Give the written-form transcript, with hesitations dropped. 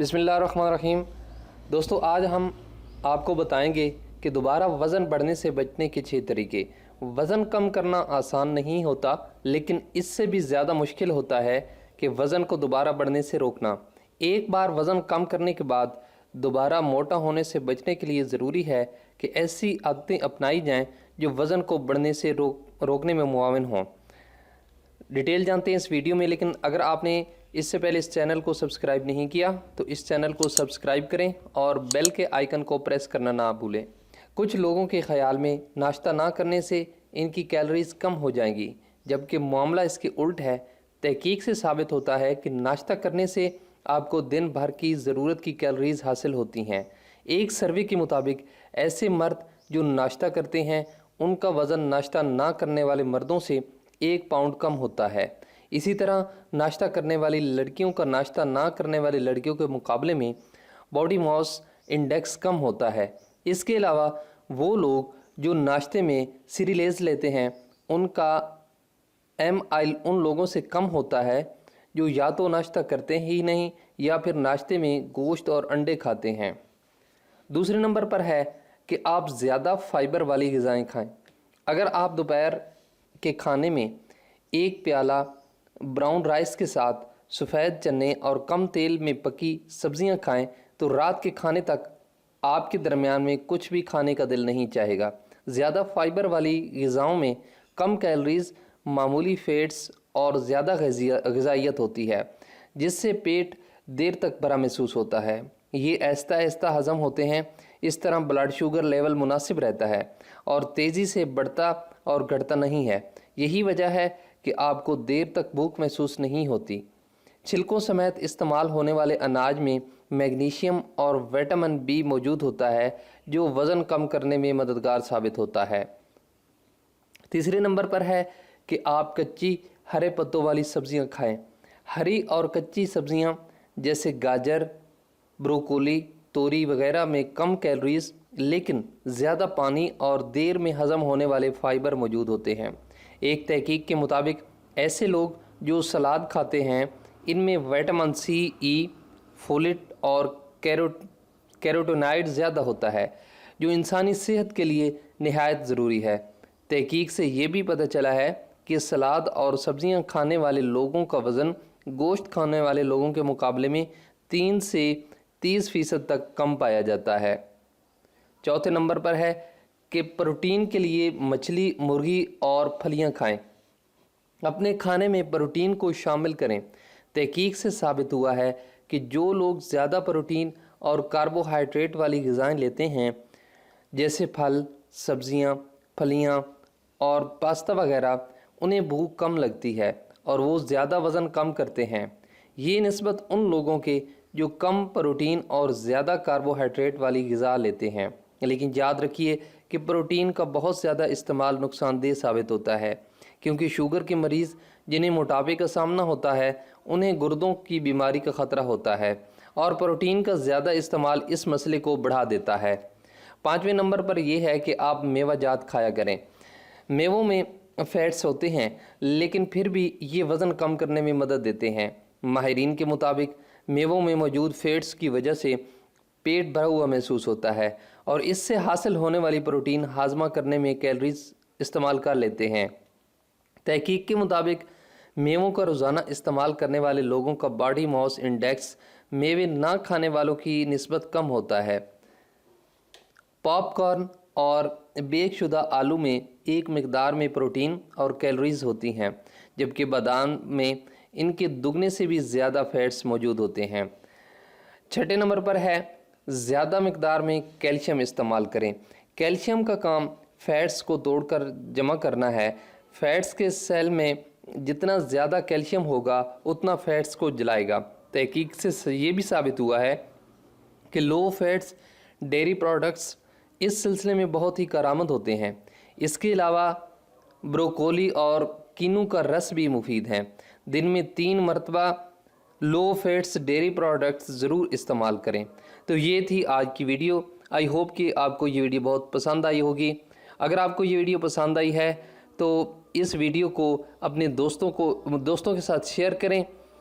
بسم اللہ الرحمن الرحیم۔ دوستو، آج ہم آپ کو بتائیں گے کہ دوبارہ وزن بڑھنے سے بچنے کے 6 طریقے۔ وزن کم کرنا آسان نہیں ہوتا، لیکن اس سے بھی زیادہ مشکل ہوتا ہے کہ وزن کو دوبارہ بڑھنے سے روکنا۔ ایک بار وزن کم کرنے کے بعد دوبارہ موٹا ہونے سے بچنے کے لیے ضروری ہے کہ ایسی عادتیں اپنائی جائیں جو وزن کو بڑھنے سے روکنے میں معاون ہوں۔ ڈیٹیل جانتے ہیں اس ویڈیو میں، لیکن اگر آپ نے اس سے پہلے اس چینل کو سبسکرائب نہیں کیا تو اس چینل کو سبسکرائب کریں اور بیل کے آئیکن کو پریس کرنا نہ بھولیں۔ کچھ لوگوں کے خیال میں ناشتہ نہ کرنے سے ان کی کیلوریز کم ہو جائیں گی، جبکہ معاملہ اس کے الٹ ہے۔ تحقیق سے ثابت ہوتا ہے کہ ناشتہ کرنے سے آپ کو دن بھر کی ضرورت کی کیلوریز حاصل ہوتی ہیں۔ ایک سروے کے مطابق ایسے مرد جو ناشتہ کرتے ہیں ان کا وزن ناشتہ نہ کرنے والے مردوں سے 1 پاؤنڈ کم ہوتا ہے۔ اسی طرح ناشتہ کرنے والی لڑکیوں کا ناشتہ نہ کرنے والی لڑکیوں کے مقابلے میں باڈی ماس انڈیکس کم ہوتا ہے۔ اس کے علاوہ وہ لوگ جو ناشتے میں سیریلیز لیتے ہیں ان کا MI ان لوگوں سے کم ہوتا ہے جو یا تو ناشتہ کرتے ہی نہیں یا پھر ناشتے میں گوشت اور انڈے کھاتے ہیں۔ دوسرے نمبر پر ہے کہ آپ زیادہ فائبر والی غذائیں کھائیں۔ اگر آپ دوپہر کے کھانے میں 1 پیالہ براؤن رائس کے ساتھ سفید چنے اور کم تیل میں پکی سبزیاں کھائیں تو رات کے کھانے تک آپ کے درمیان میں کچھ بھی کھانے کا دل نہیں چاہے گا۔ زیادہ فائبر والی غذاؤں میں کم کیلوریز، معمولی فیٹس اور زیادہ غذائیت ہوتی ہے، جس سے پیٹ دیر تک بھرا محسوس ہوتا ہے۔ یہ آہستہ آہستہ ہضم ہوتے ہیں، اس طرح بلڈ شوگر لیول مناسب رہتا ہے اور تیزی سے بڑھتا اور گھٹتا نہیں ہے۔ یہی وجہ ہے کہ آپ کو دیر تک بھوک محسوس نہیں ہوتی۔ چھلکوں سمیت استعمال ہونے والے اناج میں میگنیشیم اور وٹامن B موجود ہوتا ہے جو وزن کم کرنے میں مددگار ثابت ہوتا ہے۔ تیسرے نمبر پر ہے کہ آپ کچی ہرے پتوں والی سبزیاں کھائیں۔ ہری اور کچی سبزیاں جیسے گاجر، بروکولی، توری وغیرہ میں کم کیلوریز لیکن زیادہ پانی اور دیر میں ہضم ہونے والے فائبر موجود ہوتے ہیں۔ ایک تحقیق کے مطابق ایسے لوگ جو سلاد کھاتے ہیں ان میں وٹامن C، E، فولیٹ اور کیروٹینائڈ زیادہ ہوتا ہے، جو انسانی صحت کے لیے نہایت ضروری ہے۔ تحقیق سے یہ بھی پتہ چلا ہے کہ سلاد اور سبزیاں کھانے والے لوگوں کا وزن گوشت کھانے والے لوگوں کے مقابلے میں 3 سے 30% تک کم پایا جاتا ہے۔ چوتھے نمبر پر ہے کہ پروٹین کے لیے مچھلی، مرغی اور پھلیاں کھائیں۔ اپنے کھانے میں پروٹین کو شامل کریں۔ تحقیق سے ثابت ہوا ہے کہ جو لوگ زیادہ پروٹین اور کاربوہائیڈریٹ والی غذائیں لیتے ہیں جیسے پھل، سبزیاں، پھلیاں اور پاستا وغیرہ، انہیں بھوک کم لگتی ہے اور وہ زیادہ وزن کم کرتے ہیں۔ یہ نسبت ان لوگوں کے جو کم پروٹین اور زیادہ کاربوہائیڈریٹ والی غذا لیتے ہیں۔ لیکن یاد رکھیے کہ پروٹین کا بہت زیادہ استعمال نقصان دہ ثابت ہوتا ہے، کیونکہ شوگر کے مریض جنہیں موٹاپے کا سامنا ہوتا ہے انہیں گردوں کی بیماری کا خطرہ ہوتا ہے، اور پروٹین کا زیادہ استعمال اس مسئلے کو بڑھا دیتا ہے۔ 5ویں نمبر پر یہ ہے کہ آپ میوہ جات کھایا کریں۔ میووں میں فیٹس ہوتے ہیں لیکن پھر بھی یہ وزن کم کرنے میں مدد دیتے ہیں۔ ماہرین کے مطابق میووں میں موجود فیٹس کی وجہ سے پیٹ بھرا ہوا محسوس ہوتا ہے اور اس سے حاصل ہونے والی پروٹین ہاضمہ کرنے میں کیلوریز استعمال کر لیتے ہیں۔ تحقیق کے مطابق میووں کا روزانہ استعمال کرنے والے لوگوں کا باڈی ماس انڈیکس میوے نہ کھانے والوں کی نسبت کم ہوتا ہے۔ پاپ کارن اور بیک شدہ آلو میں ایک مقدار میں پروٹین اور کیلوریز ہوتی ہیں، جبکہ بادام میں ان کے دگنے سے بھی زیادہ فیٹس موجود ہوتے ہیں۔ 6 نمبر پر ہے زیادہ مقدار میں کیلشیم استعمال کریں۔ کیلشیم کا کام فیٹس کو توڑ کر جمع کرنا ہے۔ فیٹس کے سیل میں جتنا زیادہ کیلشیم ہوگا اتنا فیٹس کو جلائے گا۔ تحقیق سے یہ بھی ثابت ہوا ہے کہ لو فیٹس ڈیری پروڈکٹس اس سلسلے میں بہت ہی کارآمد ہوتے ہیں۔ اس کے علاوہ بروکولی اور کینو کا رس بھی مفید ہیں۔ دن میں 3 مرتبہ لو فیٹس ڈیری پروڈکٹس ضرور استعمال کریں۔ تو یہ تھی آج کی ویڈیو۔ آئی ہوپ کہ آپ کو یہ ویڈیو بہت پسند آئی ہوگی۔ اگر آپ کو یہ ویڈیو پسند آئی ہے تو اس ویڈیو کو اپنے دوستوں کے ساتھ شیئر کریں